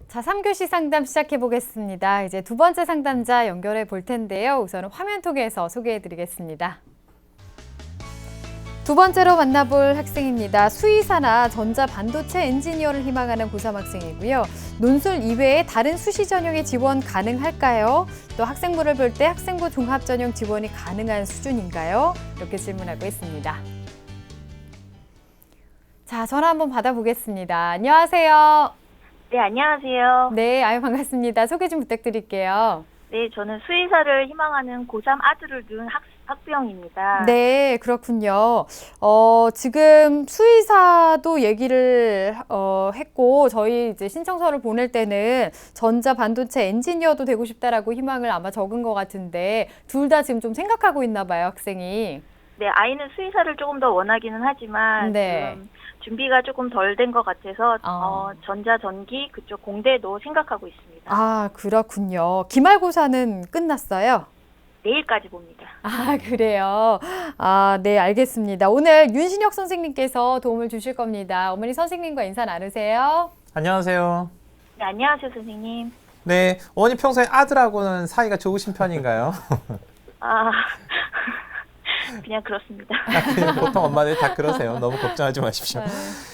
자, 3교시 상담 시작해 보겠습니다. 이제 두 번째 상담자 연결해 볼 텐데요. 우선은 화면 통해서 소개해 드리겠습니다. 두 번째로 만나볼 학생입니다. 수의사나 전자반도체 엔지니어를 희망하는 고3 학생이고요. 논술 이외에 다른 수시 전형에 지원 가능할까요? 또 학생부를 볼 때 학생부 종합 전형 지원이 가능한 수준인가요? 이렇게 질문하고 있습니다. 자, 전화 한번 받아보겠습니다. 안녕하세요. 네, 안녕하세요. 네, 아유 반갑습니다. 소개 좀 부탁드릴게요. 네, 저는 수의사를 희망하는 고3 아들을 둔 학부형입니다. 네, 그렇군요. 지금 수의사도 얘기를 했고 저희 이제 신청서를 보낼 때는 전자 반도체 엔지니어도 되고 싶다라고 희망을 아마 적은 것 같은데 둘 다 지금 좀 생각하고 있나 봐요, 학생이. 네, 아이는 수의사를 조금 더 원하기는 하지만 네. 지금 준비가 조금 덜 된 것 같아서 전자전기 그쪽 공대도 생각하고 있습니다. 아, 그렇군요. 기말고사는 끝났어요? 내일까지 봅니다. 아, 그래요. 아, 네, 알겠습니다. 오늘 윤신혁 선생님께서 도움을 주실 겁니다. 어머니 선생님과 인사 나누세요. 안녕하세요. 네, 안녕하세요, 선생님. 네, 어머니 평소에 아들하고는 사이가 좋으신 편인가요? 아, 그냥 그렇습니다. 그냥 보통 엄마들이 다 그러세요. 너무 걱정하지 마십시오. 네.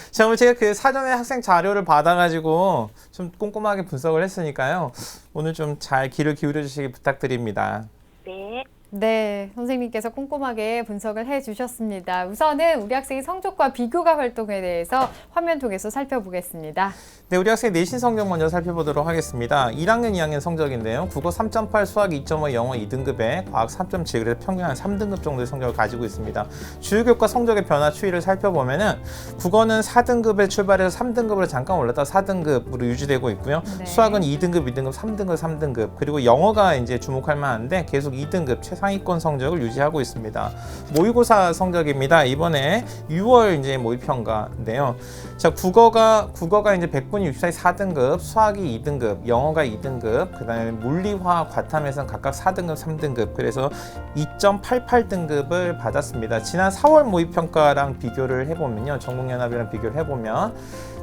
자, 오늘 제가 그 사전에 학생 자료를 받아가지고 좀 꼼꼼하게 분석을 했으니까요. 오늘 좀 잘 귀를 기울여 주시기 부탁드립니다. 네. 네, 선생님께서 꼼꼼하게 분석을 해주셨습니다. 우선은 우리 학생의 성적과 비교가 활동에 대해서 화면 통해서 살펴보겠습니다. 네, 우리 학생 내신 성적 먼저 살펴보도록 하겠습니다. 1학년, 2학년 성적인데요. 국어 3.8, 수학 2.5, 영어 2등급에 과학 3.7, 그래서 평균 한 3등급 정도의 성적을 가지고 있습니다. 주요 교과 성적의 변화 추이를 살펴보면은 국어는 4등급에 출발해서 3등급으로 잠깐 올랐다 4등급으로 유지되고 있고요. 네. 수학은 2등급, 2등급, 3등급, 3등급, 그리고 영어가 이제 주목할 만한데 계속 2등급 최상위권 성적을 유지하고 있습니다. 모의고사 성적입니다. 이번에 6월 이제 모의평가인데요. 자, 국어가 이제 100분 64의 4등급, 수학이 2등급, 영어가 2등급, 그 다음에 물리화 과탐에서는 각각 4등급, 3등급, 그래서 2.88등급을 받았습니다. 지난 4월 모의평가랑 비교를 해보면요. 전국연합이랑 비교를 해보면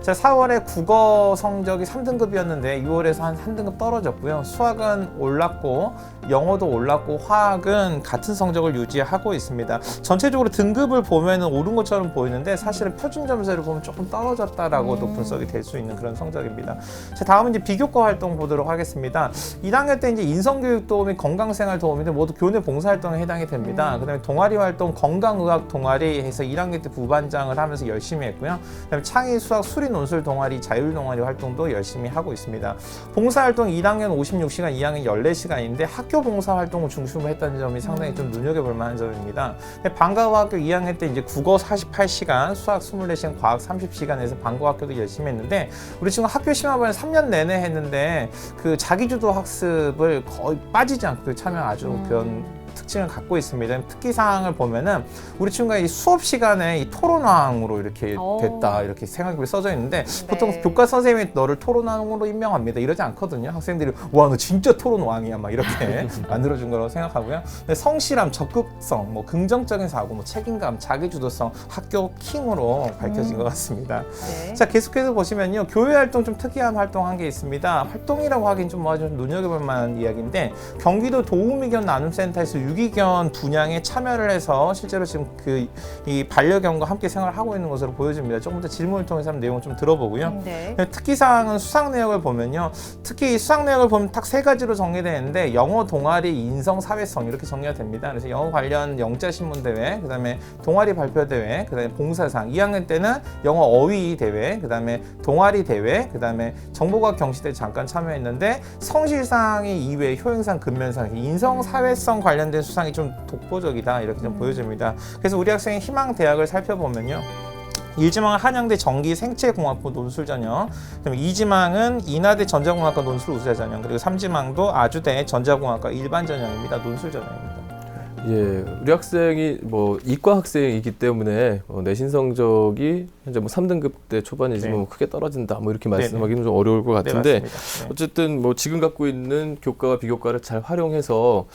자, 4월에 국어 성적이 3등급이었는데 6월에서 한 3등급 떨어졌고요. 수학은 올랐고 영어도 올랐고 화학은 같은 성적을 유지하고 있습니다. 전체적으로 등급을 보면 오른 것처럼 보이는데 사실은 표준 점수를 보면 조금 떨어졌다라고도 분석이 될 수 있는 그런 성적입니다. 자, 다음은 이제 비교과 활동 보도록 하겠습니다. 1학년 때 이제 인성교육 도우미, 건강생활 도우미인데 모두 교내 봉사활동에 해당이 됩니다. 그다음에 동아리 활동, 건강의학 동아리 해서 1학년 때 부반장을 하면서 열심히 했고요. 그다음에 창의 수학 수리 논술 동아리, 자율 동아리 활동도 열심히 하고 있습니다. 봉사활동 1학년 56시간, 2학년 14시간인데 학교 봉사활동을 중심으로 했다는 점이 상당히 좀 눈여겨볼 만한 점입니다. 방과후학교 2학년 때 이제 국어 48시간, 수학 24시간, 과학 30시간에서 방과후학교도 열심히 했는데 우리 친구 학교 심화반을 3년 내내 했는데 그 자기주도 학습을 거의 빠지지 않고 참여 아주 그런 특징을 갖고 있습니다. 특기사항을 보면은 우리 친구가 이 수업 시간에 이 토론왕으로 이렇게 됐다 이렇게 생각이 써져 있는데 보통 네. 교과 선생님이 너를 토론왕으로 임명합니다 이러지 않거든요. 학생들이 와 너 진짜 토론왕이야 막 이렇게 만들어준 거라고 생각하고요. 성실함, 적극성, 뭐 긍정적인 사고, 뭐 책임감, 자기주도성 학교 킹으로 밝혀진 것 같습니다. 네. 자, 계속해서 보시면요. 교회 활동 좀 특이한 활동한 게 있습니다. 활동이라고 하긴 좀 눈여겨볼 만한 이야기인데 경기도 도우미견 나눔센터에서 유기견 분양에 참여를 해서 실제로 지금 이 반려견과 함께 생활을 하고 있는 것으로 보여집니다. 조금 더 질문을 통해서 한번 내용을 좀 들어보고요. 네. 특기사항은 수상 내역을 보면요. 특히 수상 내역을 보면 딱 3가지로 정리되는데 영어 동아리, 인성, 사회성 이렇게 정리가 됩니다. 그래서 영어 관련 영자신문대회, 그 다음에 동아리 발표대회, 그 다음에 봉사상 2학년 때는 영어 어휘 대회, 그 다음에 동아리 대회, 그 다음에 정보과학 경시대회 잠깐 참여했는데 성실상이 이외에 효행상, 근면상, 인성, 사회성 관련된 수상이 좀 독보적이다 이렇게 좀 보여집니다. 그래서 우리 학생의 희망 대학을 살펴보면요. 1지망은 한양대 전기 생체공학부 논술 전형, 그다음에 2지망은 인하대 전자공학과 논술 우수자 전형, 그리고 3지망도 아주대 전자공학과 일반 전형입니다. 논술 전형입니다. 예, 우리 학생이 뭐 이과 학생이기 때문에 내신 성적이 현재 뭐 3등급대 초반이지만 네. 뭐 크게 떨어진다 뭐 이렇게 네네. 말씀하기는 좀 어려울 것 네, 같은데 맞습니다. 네. 어쨌든 뭐 지금 갖고 있는 교과와 비교과를 잘 활용해서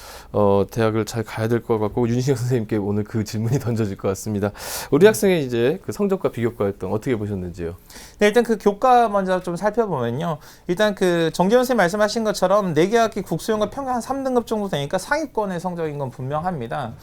대학을 잘 가야 될 것 같고 윤신영 선생님께 오늘 그 질문이 던져질 것 같습니다. 우리 학생의 이제 그 성적과 비교과 활동 어떻게 보셨는지요? 네, 일단 그 교과 먼저 좀 살펴보면요. 일단 그 정재훈 선생님 말씀하신 것처럼 4개 학기 국수연과 평균 한 3등급 정도 되니까 상위권의 성적인 건 분명합니다.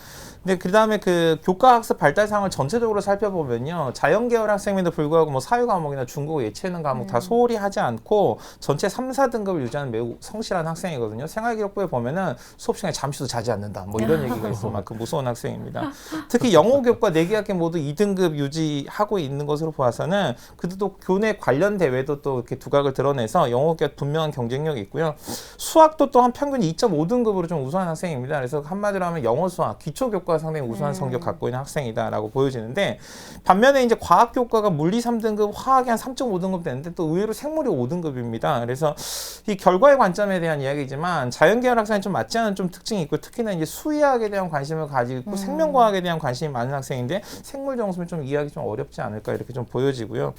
근데 그 다음에 그 교과 학습 발달 상황을 전체적으로 살펴보면요. 자연계열 학생임에도 불구하고 뭐 사회 과목이나 중국어 예체능 과목 다 소홀히 하지 않고 전체 3, 4등급을 유지하는 매우 성실한 학생이거든요. 생활기록부에 보면은 수업 시간에 잠시도 자지 않는다. 뭐 이런 얘기가 있을 만큼 무서운 학생입니다. 특히 영어 교과 4개 학기 모두 2등급 유지하고 있는 것으로 보아서는 그래도 또 교내 관련 대회도 또 이렇게 두각을 드러내서 영어 교과 분명한 경쟁력이 있고요. 수학도 또한 평균 2.5등급으로 좀 우수한 학생입니다. 그래서 한마디로 하면 영어 수학 기초 교과 상당히 우수한 성적 갖고 있는 학생이다라고 보여지는데 반면에 이제 과학 교과가 물리 3등급, 화학이 한 3.5등급 되는데 또 의외로 생물이 5등급입니다. 그래서 이 결과의 관점에 대한 이야기지만 자연계열 학생이 좀 맞지 않은 좀 특징이 있고 특히나 이제 수의학에 대한 관심을 가지고 있고 생명과학에 대한 관심이 많은 학생인데 생물 정수는 좀 이해하기 좀 어렵지 않을까 이렇게 좀 보여지고요.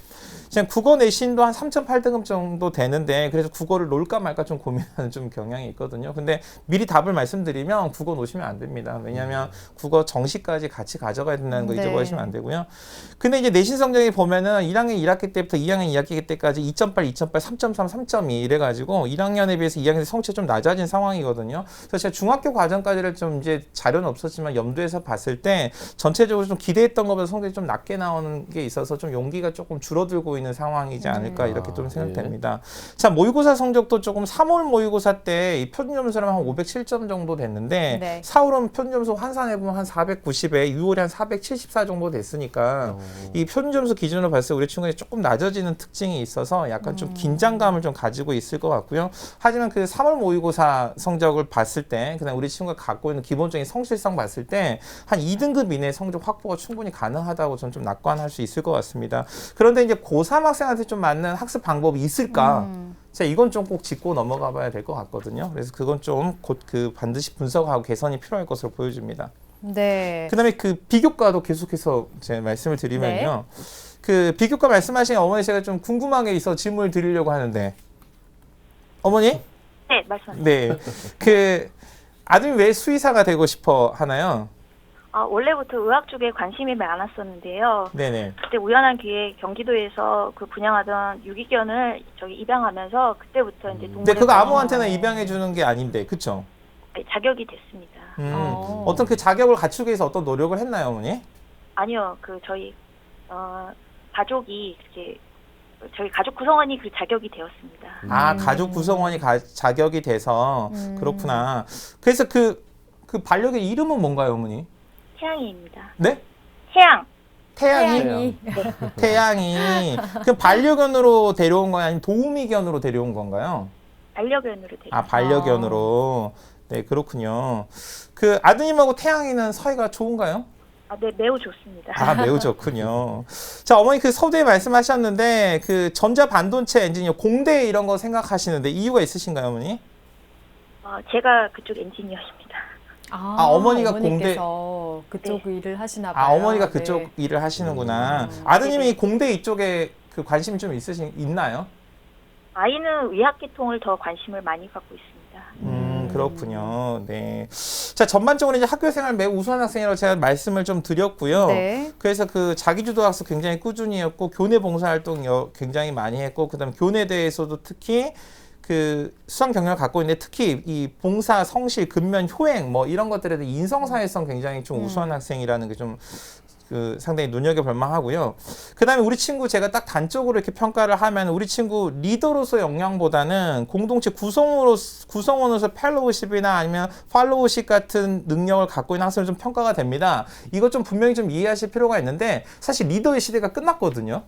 지금 국어 내신도 한 3.8등급 정도 되는데 그래서 국어를 놓을까 말까 좀 고민하는 좀 경향이 있거든요. 근데 미리 답을 말씀드리면 국어 놓으시면 안 됩니다. 왜냐하면 국어 정시까지 같이 가져가야 된다는 거 네. 잊어버리시면 안 되고요. 근데 이제 내신 성적이 보면은 1학년 1학기 때부터 2학년 2학기 때까지 2.8, 2.8, 3.3, 3.2 이래가지고 1학년에 비해서 2학년 성취가 좀 낮아진 상황이거든요. 그래서 제가 중학교 과정까지를 좀 이제 자료는 없었지만 염두에서 봤을 때 전체적으로 좀 기대했던 것보다 성적이 좀 낮게 나오는 게 있어서 좀 용기가 조금 줄어들고 있는 상황이지 않을까 이렇게 좀 생각됩니다. 자, 모의고사 성적도 조금 3월 모의고사 때 이 표준 점수는 한 507점 정도 됐는데 네. 4월은 표준 점수 환산해 보면 한 490에 6월에 한 474 정도 됐으니까 이 표준 점수 기준으로 봤을 때 우리 친구들이 조금 낮아지는 특징이 있어서 약간 좀 긴장감을 좀 가지고 있을 것 같고요. 하지만 그 3월 모의고사 성적을 봤을 때 그다음 우리 친구가 갖고 있는 기본적인 성실성 봤을 때 한 2등급 이내 성적 확보가 충분히 가능하다고 저는 좀 낙관할 수 있을 것 같습니다. 그런데 이제 고3 학생한테 좀 맞는 학습 방법이 있을까? 자, 이건 좀 꼭 짚고 넘어가 봐야 될 것 같거든요. 그래서 그건 좀 곧 그 반드시 분석하고 개선이 필요할 것으로 보여집니다. 네. 그다음에 그 비교과도 계속해서 제가 말씀을 드리면요. 그 비교과 말씀하신 어머니 제가 좀 궁금한 게 있어 질문을 드리려고 하는데 어머니? 네, 말씀하세요. 네. 그 아들이 왜 수의사가 되고 싶어 하나요? 원래부터 의학 쪽에 관심이 많았었는데요. 네네. 그때 우연한 기회에 경기도에서 그 분양하던 유기견을 저기 입양하면서 그때부터 이제 근데 그거 아무한테나 입양해 주는 게 아닌데, 그쵸? 자격이 됐습니다. 어떤 그 자격을 갖추기 위해서 어떤 노력을 했나요, 어머니? 아니요, 그 저희 가족이 이제 저희 가족 구성원이 그 자격이 되었습니다. 아, 가족 구성원이 자격이 돼서 그렇구나. 그래서 그 반려견 이름은 뭔가요, 어머니? 태양이입니다. 네? 태양. 태양이. 태양이. 그럼 반려견으로 데려온 거예요? 아니면 도우미견으로 데려온 건가요? 반려견으로 되어. 아, 반려견으로. 네, 그렇군요. 그 아드님하고 태양이는 사이가 좋은가요? 네, 매우 좋습니다. 아, 매우 좋군요. 자, 어머니 그 서두에 말씀하셨는데 그 전자 반도체 엔지니어 공대 이런 거 생각하시는데 이유가 있으신가요, 어머니? 제가 그쪽 엔지니어입니다. 어머니가 어머니께서 그쪽 일을 하시나 봐요. 아, 어머니가 그쪽 네. 일을 하시는구나. 아드님이 공대 이쪽에 그 관심이 좀 있나요? 아이는 의학계통을 더 관심을 많이 갖고 있습니다. 그렇군요. 네. 자, 전반적으로 이제 학교 생활 매우 우수한 학생이라고 제가 말씀을 좀 드렸고요. 네. 그래서 그 자기주도 학습 굉장히 꾸준히 했고, 교내 봉사활동 굉장히 많이 했고, 그 다음에 교내 대회에서도 특히 그 수상 경력을 갖고 있는데 특히 이 봉사, 성실, 근면, 효행 뭐 이런 것들에 대해 인성사회성 굉장히 좀 우수한 학생이라는 게 좀 그 상당히 눈여겨볼 만하고요. 그다음에 우리 친구 제가 딱 단적으로 이렇게 평가를 하면 우리 친구 리더로서 역량보다는 공동체 구성원으로서 펠로우십이나 아니면 팔로우십 같은 능력을 갖고 있는 학생을 좀 평가가 됩니다. 이것 좀 분명히 좀 이해하실 필요가 있는데 사실 리더의 시대가 끝났거든요.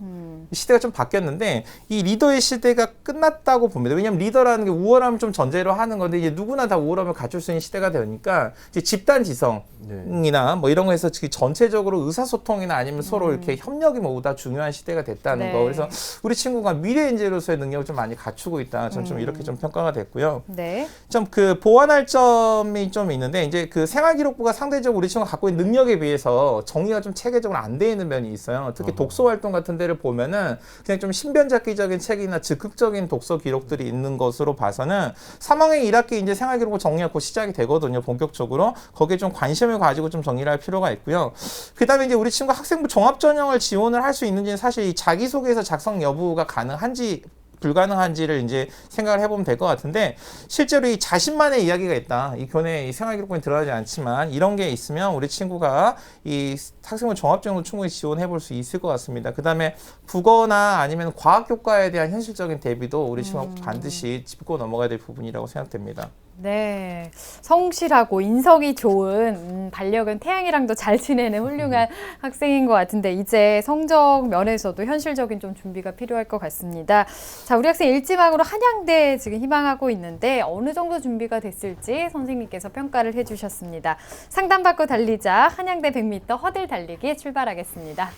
시대가 좀 바뀌었는데 이 리더의 시대가 끝났다고 봅니다. 왜냐하면 리더라는 게 우월함을 좀 전제로 하는 건데 이제 누구나 다 우월함을 갖출 수 있는 시대가 되니까 이제 집단 지성이나 뭐 이런 거에서 전체적으로 의사소통을 의사소통이나 아니면 서로 이렇게 협력이 모두 다 중요한 시대가 됐다는 네. 거. 그래서 우리 친구가 미래 인재로서의 능력을 좀 많이 갖추고 있다. 저는 좀 이렇게 좀 평가가 됐고요. 네. 좀 그 보완할 점이 좀 있는데 이제 그 생활기록부가 상대적으로 우리 친구가 갖고 있는 능력에 비해서 정의가 좀 체계적으로 안 돼 있는 면이 있어요. 특히 독서 활동 같은 데를 보면은 그냥 좀 신변잡기적인 책이나 즉흥적인 독서 기록들이 있는 것으로 봐서는 3학년 1학기 이제 생활기록부 정리가 곧 시작이 되거든요. 본격적으로 거기에 좀 관심을 가지고 좀 정리를 할 필요가 있고요. 그다음에 이제 우리 친구 학생부 종합전형을 지원을 할 수 있는지는 사실 이 자기소개서 작성 여부가 가능한지 불가능한지를 이제 생각을 해보면 될 것 같은데 실제로 이 자신만의 이야기가 있다. 이 교내에 이 생활기록부에 들어가지 않지만 이런 게 있으면 우리 친구가 이 학생부 종합전형도 충분히 지원해 볼 수 있을 것 같습니다. 그 다음에 국어나 아니면 과학교과에 대한 현실적인 대비도 우리 친구가 반드시 짚고 넘어가야 될 부분이라고 생각됩니다. 네, 성실하고 인성이 좋은 반려견 태양이랑도 잘 지내는 훌륭한 학생인 것 같은데 이제 성적 면에서도 현실적인 좀 준비가 필요할 것 같습니다. 자, 우리 학생 일지망으로 한양대 지금 희망하고 있는데 어느 정도 준비가 됐을지 선생님께서 평가를 해주셨습니다. 상담받고 달리자 한양대 100m 허들 달리기 출발하겠습니다.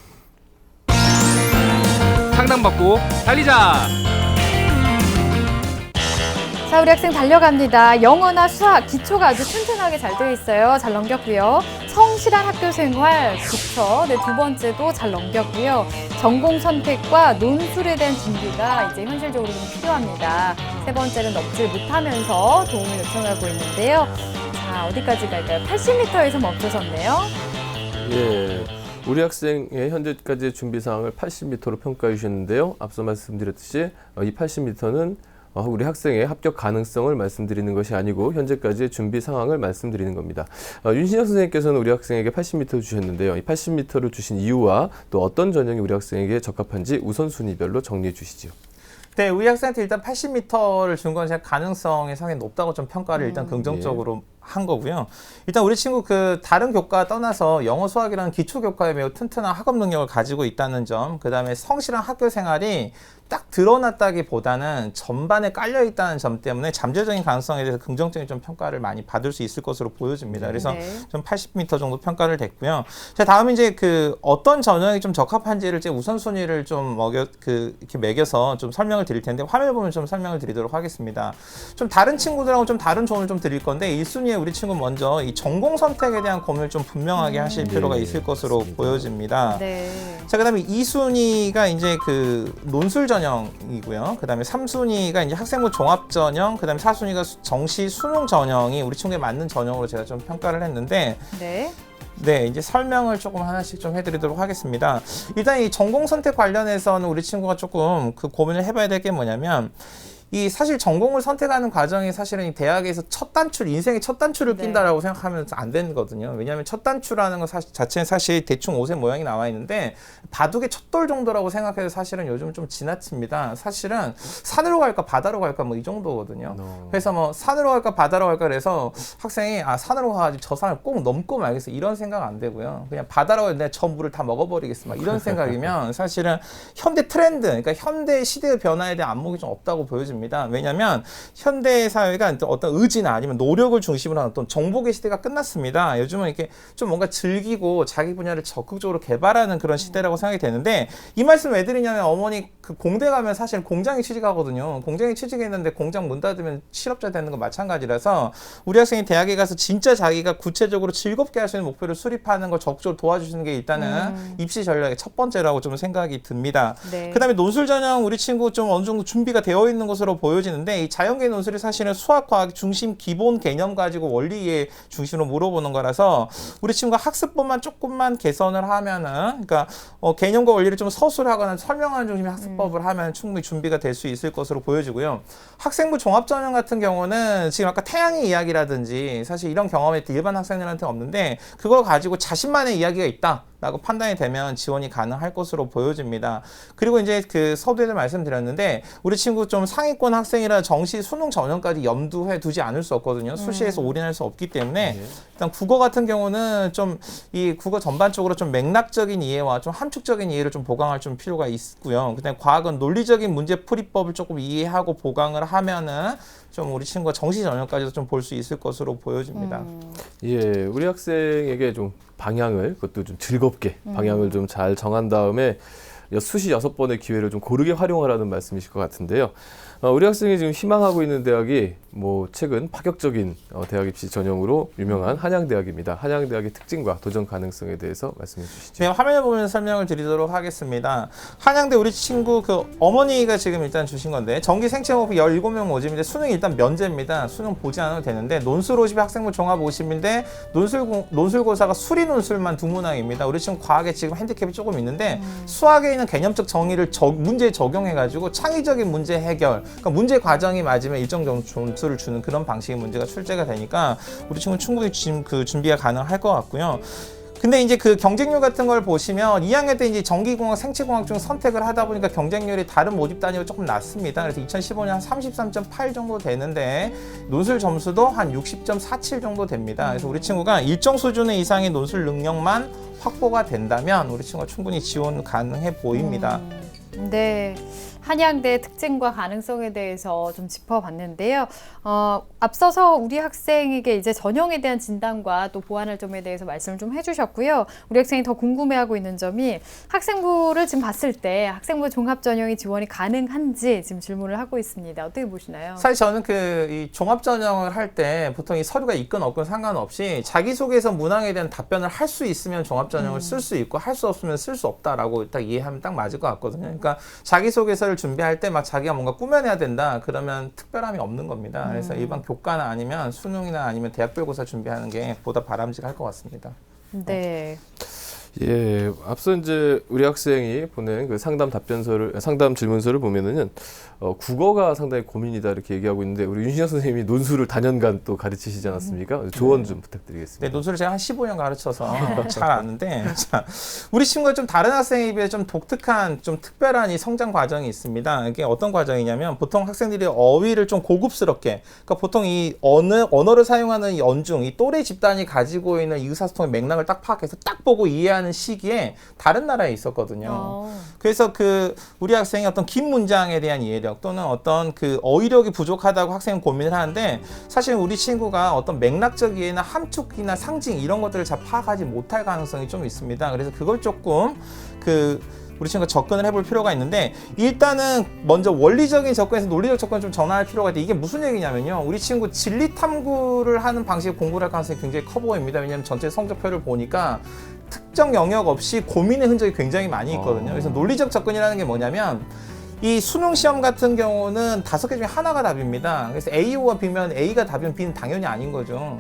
상담받고 달리자. 자, 우리 학생 달려갑니다. 영어나 수학, 기초가 아주 튼튼하게 잘 되어 있어요. 잘 넘겼고요. 성실한 학교 생활, 그쵸. 네, 두 번째도 잘 넘겼고요. 전공 선택과 논술에 대한 준비가 이제 현실적으로 좀 필요합니다. 세 번째는 넘질 못하면서 도움을 요청하고 있는데요. 자, 어디까지 갈까요? 80m에서 멈춰섰네요. 예. 우리 학생의 현재까지의 준비 사항을 80m로 평가해 주셨는데요. 앞서 말씀드렸듯이 이 80m는 우리 학생의 합격 가능성을 말씀드리는 것이 아니고 현재까지의 준비 상황을 말씀드리는 겁니다. 윤신혁 선생님께서는 우리 학생에게 80m 주셨는데요. 이 80m를 주신 이유와 또 어떤 전형이 우리 학생에게 적합한지 우선순위별로 정리해 주시죠. 네, 우리 학생한테 일단 80m를 준 건 제가 가능성이 상당히 높다고 좀 평가를 일단 긍정적으로 한 거고요. 일단 우리 친구 그 다른 교과 떠나서 영어 수학이라는 기초 교과에 매우 튼튼한 학업 능력을 가지고 있다는 점, 그다음에 성실한 학교 생활이 딱 드러났다기보다는 전반에 깔려 있다는 점 때문에 잠재적인 가능성에 대해서 긍정적인 좀 평가를 많이 받을 수 있을 것으로 보여집니다. 그래서 좀 80m 정도 평가를 됐고요. 자, 다음 이제 그 어떤 전형이 좀 적합한지를 이제 우선순위를 좀 이렇게 매겨서 좀 설명을 드릴 텐데 화면을 보면 좀 설명을 드리도록 하겠습니다. 좀 다른 친구들하고 좀 다른 조언을 좀 드릴 건데 1순위에 우리 친구 먼저 이 전공 선택에 대한 고민을 좀 분명하게 하실 필요가 있을 것으로 맞습니다. 보여집니다. 네. 자, 그다음에 2순위가 이제 그 논술 전형이고요. 그다음에 3순위가 이제 학생부 종합 전형, 그다음에 4순위가 정시 수능 전형이 우리 친구에 맞는 전형으로 제가 좀 평가를 했는데 네. 네, 이제 설명을 조금 하나씩 좀 해드리도록 하겠습니다. 일단 이 전공 선택 관련해서는 우리 친구가 조금 그 고민을 해봐야 될 게 뭐냐면 이 사실 전공을 선택하는 과정이 사실은 이 대학에서 첫 단출, 인생의 첫 단출을 네. 낀다라고 생각하면 안 되는 거거든요. 왜냐하면 첫 단추라는 거 자체는 사실 대충 옷의 모양이 나와 있는데 바둑의 첫돌 정도라고 생각해서 사실은 요즘 좀 지나칩니다. 사실은 산으로 갈까 바다로 갈까 뭐 이 정도거든요. 그래서 뭐 산으로 갈까 바다로 갈까 그래서 학생이 산으로 가가지고 저 산을 꼭 넘고 말겠어 이런 생각 안 되고요. 그냥 바다로 가서 내가 저 물을 다 먹어버리겠어 막 이런 생각이면 사실은 현대 트렌드, 그러니까 현대 시대의 변화에 대한 안목이 좀 없다고 보여집니다. 왜냐하면 현대 사회가 어떤 의지나 아니면 노력을 중심으로 하는 어떤 정복의 시대가 끝났습니다. 요즘은 이렇게 좀 뭔가 즐기고 자기 분야를 적극적으로 개발하는 그런 시대라고 생각이 되는데 이 말씀 왜 드리냐면 어머니 그 공대 가면 사실 공장에 취직하거든요. 공장에 취직했는데 공장 문 닫으면 실업자 되는 거 마찬가지라서 우리 학생이 대학에 가서 진짜 자기가 구체적으로 즐겁게 할 수 있는 목표를 수립하는 걸 적극적으로 도와주시는 게 일단은 입시 전략의 첫 번째라고 좀 생각이 듭니다. 네. 그다음에 논술 전형 우리 친구 좀 어느 정도 준비가 되어 있는 것으로 보여지는데 이 자연계 논술이 사실은 수학, 과학 중심 기본 개념 가지고 원리에 중심으로 물어보는 거라서 우리 친구가 학습법만 조금만 개선을 하면은 그러니까 개념과 원리를 좀 서술하거나 설명하는 중심의 학습법을 하면 충분히 준비가 될 수 있을 것으로 보여지고요. 학생부 종합 전형 같은 경우는 지금 아까 태양의 이야기라든지 사실 이런 경험이 일반 학생들한테 없는데 그걸 가지고 자신만의 이야기가 있다. 라고 판단이 되면 지원이 가능할 것으로 보여집니다. 그리고 이제 그 서두에도 말씀드렸는데 우리 친구 좀 상위권 학생이라 정시 수능 전형까지 염두해 두지 않을 수 없거든요. 수시에서 올인할 수 없기 때문에 일단 국어 같은 경우는 좀 이 국어 전반적으로 좀 맥락적인 이해와 좀 함축적인 이해를 좀 보강할 좀 필요가 있고요. 그다음에 과학은 논리적인 문제 풀이법을 조금 이해하고 보강을 하면은 좀 우리 친구가 정시 전형까지도 좀 볼 수 있을 것으로 보여집니다. 예, 우리 학생에게 좀 방향을 그것도 좀 즐겁게 방향을 좀 잘 정한 다음에 수시 6번의 기회를 좀 고르게 활용하라는 말씀이실 것 같은데요. 우리 학생이 지금 희망하고 있는 대학이 뭐 최근 파격적인 대학 입시 전형으로 유명한 한양대학입니다. 한양대학의 특징과 도전 가능성에 대해서 말씀해 주시죠. 네, 화면을 보면서 설명을 드리도록 하겠습니다. 한양대 우리 친구 그 어머니가 지금 일단 주신 건데 정기 생체 모집 17명 모집인데 수능 일단 면제입니다. 수능 보지 않아도 되는데 논술 50 학생부 종합 50인데 논술고사가 수리 논술만 2문항입니다. 우리 친구 과학에 지금 핸디캡이 조금 있는데 수학에 있는 개념적 정의를 문제에 적용해가지고 창의적인 문제 해결, 그러니까 문제 과정이 맞으면 일정 정도 점수를 주는 그런 방식의 문제가 출제가 되니까 우리 친구는 충분히 지금 그 준비가 가능할 것 같고요. 근데 이제 그 경쟁률 같은 걸 보시면 2학년 때 이제 전기공학, 생체공학 중 선택을 하다 보니까 경쟁률이 다른 모집 단위가 조금 낮습니다. 그래서 2015년 한 33.8 정도 되는데 논술 점수도 한 60.47 정도 됩니다. 그래서 우리 친구가 일정 수준의 이상의 논술 능력만 확보가 된다면 우리 친구가 충분히 지원 가능해 보입니다. 네. 한양대 특징과 가능성에 대해서 좀 짚어봤는데요. 앞서서 우리 학생에게 이제 전형에 대한 진단과 또 보완할 점에 대해서 말씀을 좀 해주셨고요. 우리 학생이 더 궁금해하고 있는 점이 학생부를 지금 봤을 때 학생부 종합 전형이 지원이 가능한지 지금 질문을 하고 있습니다. 어떻게 보시나요? 사실 저는 이 종합 전형을 할 때 보통 이 서류가 있건 없건 상관없이 자기소개서 문항에 대한 답변을 할 수 있으면 종합 전형을 쓸 수 있고 할 수 없으면 쓸 수 없다라고 딱 이해하면 딱 맞을 것 같거든요. 그러니까 자기소개서를 준비할 때 막 자기가 뭔가 꾸며내야 된다 그러면 특별함이 없는 겁니다. 그래서 일반 교과나 아니면 수능이나 아니면 대학별고사 준비하는 게 보다 바람직할 것 같습니다. 네. 예, 앞서 이제 우리 학생이 보낸 그 상담 질문서를 보면은 국어가 상당히 고민이다 이렇게 얘기하고 있는데 우리 윤신영 선생님이 논술을 다년간 또 가르치시지 않았습니까? 조언 좀 부탁드리겠습니다. 네, 논술을 제가 한 15년 가르쳐서 잘 아는데 자, 우리 친구가 좀 다른 학생에 비해 좀 독특한, 좀 특별한 이 성장 과정이 있습니다. 이게 어떤 과정이냐면 보통 학생들이 어휘를 좀 고급스럽게, 그러니까 보통 이 언어를 사용하는 이 언중, 이 또래 집단이 가지고 있는 이 의사소통의 맥락을 딱 파악해서 딱 보고 이해하는 시기에 다른 나라에 있었거든요. 그래서 우리 학생이 어떤 긴 문장에 대한 이해력 또는 어떤 그 어휘력이 부족하다고 학생은 고민을 하는데 사실 우리 친구가 어떤 맥락적 이해나 함축이나 상징 이런 것들을 잘 파악하지 못할 가능성이 좀 있습니다. 그래서 그걸 조금 우리 친구가 접근을 해볼 필요가 있는데 일단은 먼저 원리적인 접근에서 논리적 접근을 좀 전환할 필요가 있는데 이게 무슨 얘기냐면요. 우리 친구 진리 탐구를 하는 방식의 공부를 할 가능성이 굉장히 커 보입니다. 왜냐하면 전체 성적표를 보니까 특정 영역 없이 고민의 흔적이 굉장히 많이 있거든요. 그래서 논리적 접근이라는 게 뭐냐면 이 수능 시험 같은 경우는 5개 중에 하나가 답입니다. 그래서 A와 B면 A가 답이면 B는 당연히 아닌 거죠.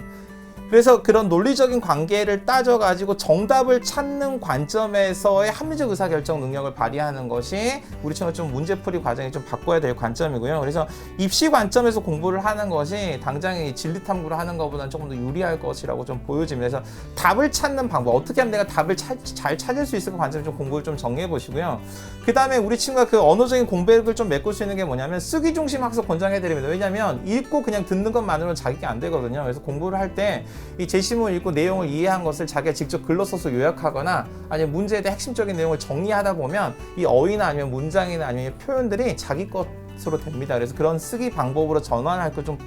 그래서 그런 논리적인 관계를 따져가지고 정답을 찾는 관점에서의 합리적 의사결정 능력을 발휘하는 것이 우리 친구가 좀 문제풀이 과정이 좀 바꿔야 될 관점이고요. 그래서 입시 관점에서 공부를 하는 것이 당장 이 진리 탐구를 하는 것보다는 조금 더 유리할 것이라고 좀 보여집니다. 그래서 답을 찾는 방법, 어떻게 하면 내가 답을 잘 찾을 수 있을까 관점에서 좀 공부를 좀 정리해 보시고요. 그 다음에 우리 친구가 그 언어적인 공백을 좀 메꿀 수 있는 게 뭐냐면 쓰기 중심 학습 권장해 드립니다. 왜냐하면 읽고 그냥 듣는 것만으로는 자기가 안 되거든요. 그래서 공부를 할 때 이 제시문을 읽고 내용을 이해한 것을 자기가 직접 글로 써서 요약하거나 아니면 문제에 대한 핵심적인 내용을 정리하다 보면 이 어휘나 아니면 문장이나 아니면 표현들이 자기 것으로 됩니다. 그래서 그런 쓰기 방법으로 전환할 거 좀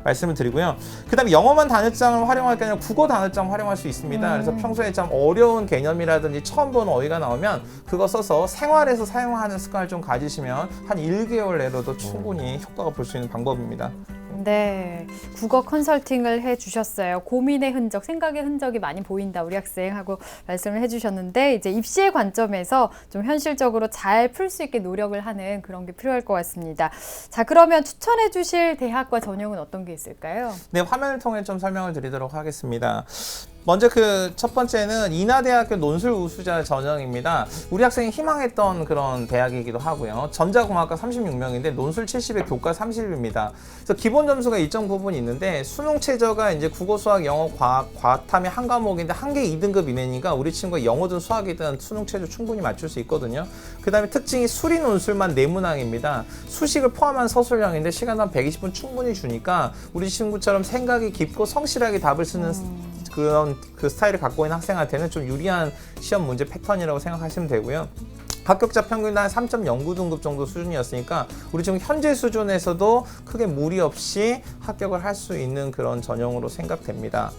말씀을 드리고요. 그 다음에 영어만 단어장을 활용할 게 아니라 국어 단어장 활용할 수 있습니다. 그래서 평소에 좀 어려운 개념이라든지 처음 보는 어휘가 나오면 그거 써서 생활에서 사용하는 습관을 좀 가지시면 한 1개월 내로도 충분히 효과가 볼 수 있는 방법입니다. 네, 국어 컨설팅을 해주셨어요. 고민의 흔적, 생각의 흔적이 많이 보인다 우리 학생 하고 말씀을 해주셨는데 이제 입시의 관점에서 좀 현실적으로 잘 풀 수 있게 노력을 하는 그런 게 필요할 것 같습니다. 자, 그러면 추천해 주실 대학과 전형은 어떤 게 있을까요? 네, 화면을 통해 좀 설명을 드리도록 하겠습니다. 먼저 첫 번째는 인하대학교 논술 우수자 전형입니다. 우리 학생이 희망했던 그런 대학이기도 하고요. 전자공학과 36명인데 논술 70에 교과 30입니다. 그래서 기본 점수가 일정 부분 있는데 수능 최저가 이제 국어, 수학, 영어, 과탐이 한 과목인데 한 개 2등급 이내니까 우리 친구가 영어든 수학이든 수능 최저 충분히 맞출 수 있거든요. 그 다음에 특징이 수리 논술만 4문항입니다. 수식을 포함한 서술형인데 시간 한 120분 충분히 주니까 우리 친구처럼 생각이 깊고 성실하게 답을 쓰는 그런 스타일을 갖고 있는 학생한테는 좀 유리한 시험 문제 패턴이라고 생각하시면 되고요. 합격자 평균 한 3.09등급 정도 수준이었으니까 우리 지금 현재 수준에서도 크게 무리 없이 합격을 할 수 있는 그런 전형으로 생각됩니다.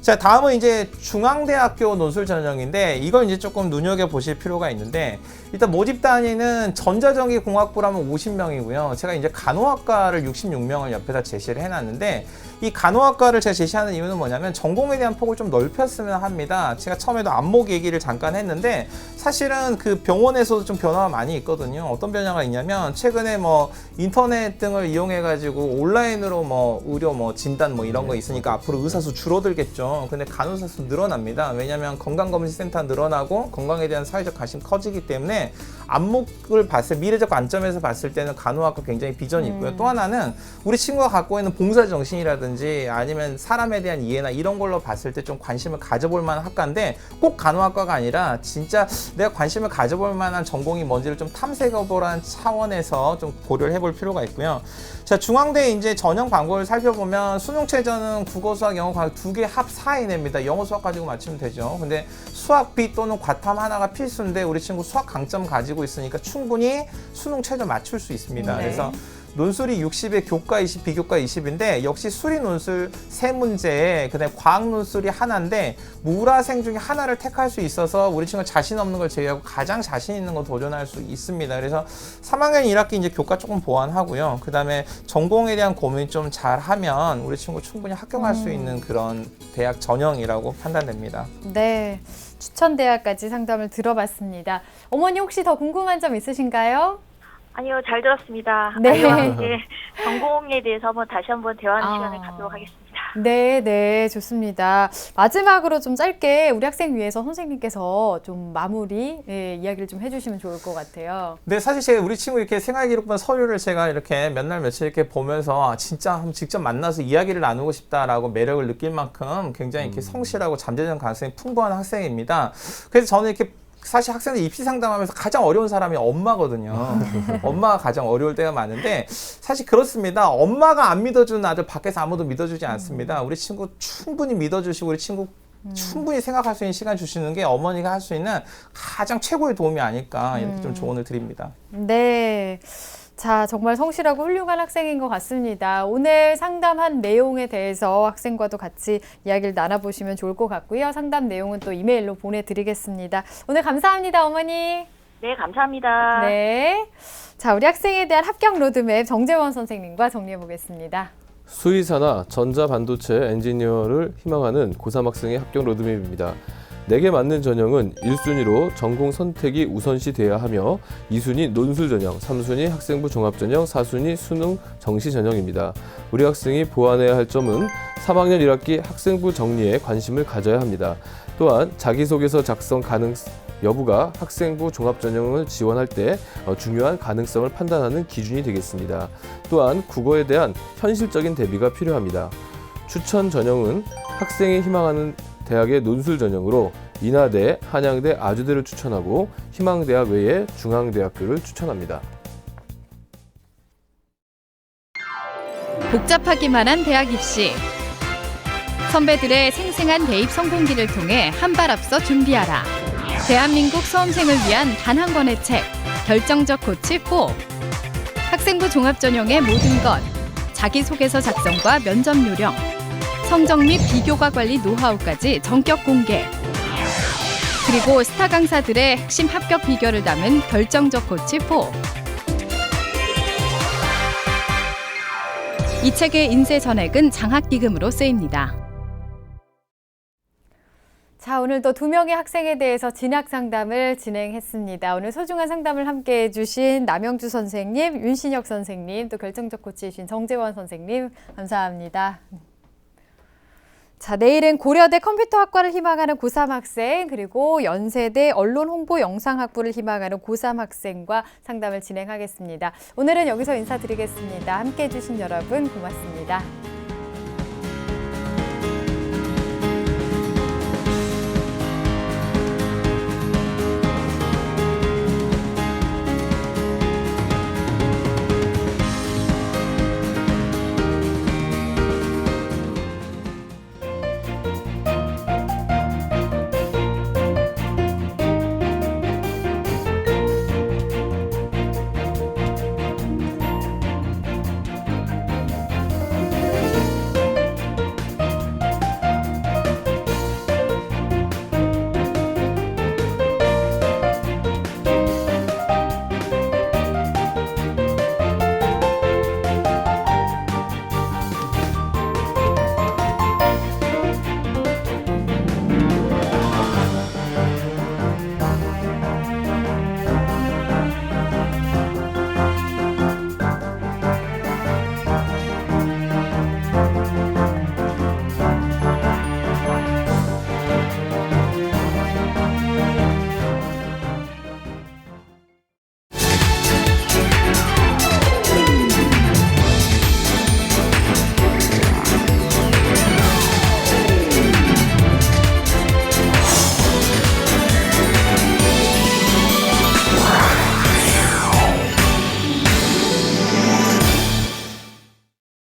자, 다음은 이제 중앙대학교 논술 전형인데 이걸 이제 조금 눈여겨 보실 필요가 있는데 일단 모집 단위는 전자전기 공학부라면 50명이고요. 제가 이제 간호학과를 66명을 옆에다 제시를 해놨는데 이 간호학과를 제가 제시하는 이유는 뭐냐면 전공에 대한 폭을 좀 넓혔으면 합니다. 제가 처음에도 안목 얘기를 잠깐 했는데 사실은 그 병원에서도 좀 변화가 많이 있거든요. 어떤 변화가 있냐면 최근에 뭐 인터넷 등을 이용해 가지고 온라인으로 뭐 의료 뭐 진단 뭐 이런 거 있으니까 앞으로 의사수 줄어들겠죠. 근데 간호사 수 늘어납니다. 왜냐하면 건강검진센터 늘어나고 건강에 대한 사회적 관심 커지기 때문에 안목을 봤을 미래적 관점에서 봤을 때는 간호학과 굉장히 비전이 있고요. 또 하나는 우리 친구가 갖고 있는 봉사 정신이라든지 아니면 사람에 대한 이해나 이런 걸로 봤을 때 좀 관심을 가져볼 만한 학과인데 꼭 간호학과가 아니라 진짜 내가 관심을 가져볼 만한 전공이 뭔지를 좀 탐색해보라는 차원에서 좀 고려를 해볼 필요가 있고요. 자, 중앙대 이제 전형 광고를 살펴보면 수능 최저는 국어, 수학, 영어, 과학 2개 합 4 이내입니다. 영어, 수학 가지고 맞추면 되죠. 근데 수학 B 또는 과탐 하나가 필수인데 우리 친구 수학 강점 가지고 있으니까 충분히 수능 최저 맞출 수 있습니다. 네. 그래서 논술이 60에 교과 20, 비교과 20인데 역시 수리 논술 3문제에 그다음에 과학 논술이 하나인데 물화생 중에 하나를 택할 수 있어서 우리 친구 자신 없는 걸 제외하고 가장 자신 있는 거 도전할 수 있습니다. 그래서 3학년 1학기 이제 교과 조금 보완하고요. 그다음에 전공에 대한 고민 좀 잘하면 우리 친구 충분히 합격할 수 있는 그런 대학 전형이라고 판단됩니다. 네, 추천 대학까지 상담을 들어봤습니다. 어머니 혹시 더 궁금한 점 있으신가요? 아니요, 잘 들었습니다. 네. 아이와 함께 전공에 대해서 다시 한번 대화하는 시간을 갖도록 하겠습니다. 네, 네, 좋습니다. 마지막으로 좀 짧게 우리 학생 위해서 선생님께서 좀 마무리 이야기를 좀 해주시면 좋을 것 같아요. 네, 사실 제가 우리 친구 이렇게 생활기록본 서류를 제가 이렇게 몇 날 며칠 이렇게 보면서 진짜 한번 직접 만나서 이야기를 나누고 싶다라고 매력을 느낄 만큼 굉장히 이렇게 성실하고 잠재적 가능성이 풍부한 학생입니다. 그래서 저는 이렇게 사실 학생들 입시 상담하면서 가장 어려운 사람이 엄마거든요. 엄마가 가장 어려울 때가 많은데 사실 그렇습니다. 엄마가 안 믿어주는 아들 밖에서 아무도 믿어주지 않습니다. 우리 친구 충분히 믿어주시고 우리 친구 충분히 생각할 수 있는 시간 주시는 게 어머니가 할 수 있는 가장 최고의 도움이 아닐까 이렇게 좀 조언을 드립니다. 네. 자, 정말 성실하고 훌륭한 학생인 것 같습니다. 오늘 상담한 내용에 대해서 학생과도 같이 이야기를 나눠보시면 좋을 것 같고요. 상담 내용은 또 이메일로 보내드리겠습니다. 오늘 감사합니다, 어머니. 네, 감사합니다. 네. 자, 우리 학생에 대한 합격 로드맵 정재원 선생님과 정리해 보겠습니다. 수의사나 전자반도체 엔지니어를 희망하는 고3 학생의 합격 로드맵입니다. 내게 맞는 전형은 1순위로 전공 선택이 우선시 돼야 하며 2순위 논술 전형, 3순위 학생부 종합 전형, 4순위 수능 정시 전형입니다. 우리 학생이 보완해야 할 점은 3학년 1학기 학생부 정리에 관심을 가져야 합니다. 또한 자기소개서 작성 가능 여부가 학생부 종합 전형을 지원할 때 중요한 가능성을 판단하는 기준이 되겠습니다. 또한 국어에 대한 현실적인 대비가 필요합니다. 추천 전형은 학생이 희망하는 대학의 논술 전형으로 인하대, 한양대, 아주대를 추천하고 희망대학 외에 중앙대학교를 추천합니다. 복잡하기만 한 대학 입시. 선배들의 생생한 대입 성공기를 통해 한 발 앞서 준비하라. 대한민국 수험생을 위한 단 한 권의 책, 결정적 코치 4. 학생부 종합 전형의 모든 것, 자기소개서 작성과 면접 요령, 성적 및 비교과 관리 노하우까지 전격 공개. 그리고 스타 강사들의 핵심 합격 비결을 담은 결정적 코치 4. 이 책의 인쇄 전액은 장학기금으로 쓰입니다. 자, 오늘도 2명의 학생에 대해서 진학 상담을 진행했습니다. 오늘 소중한 상담을 함께 해주신 남영주 선생님, 윤신혁 선생님, 또 결정적 코치이신 정재원 선생님, 감사합니다. 자, 내일은 고려대 컴퓨터학과를 희망하는 고3 학생, 그리고 연세대 언론홍보영상학부를 희망하는 고3 학생과 상담을 진행하겠습니다. 오늘은 여기서 인사드리겠습니다. 함께 해주신 여러분 고맙습니다.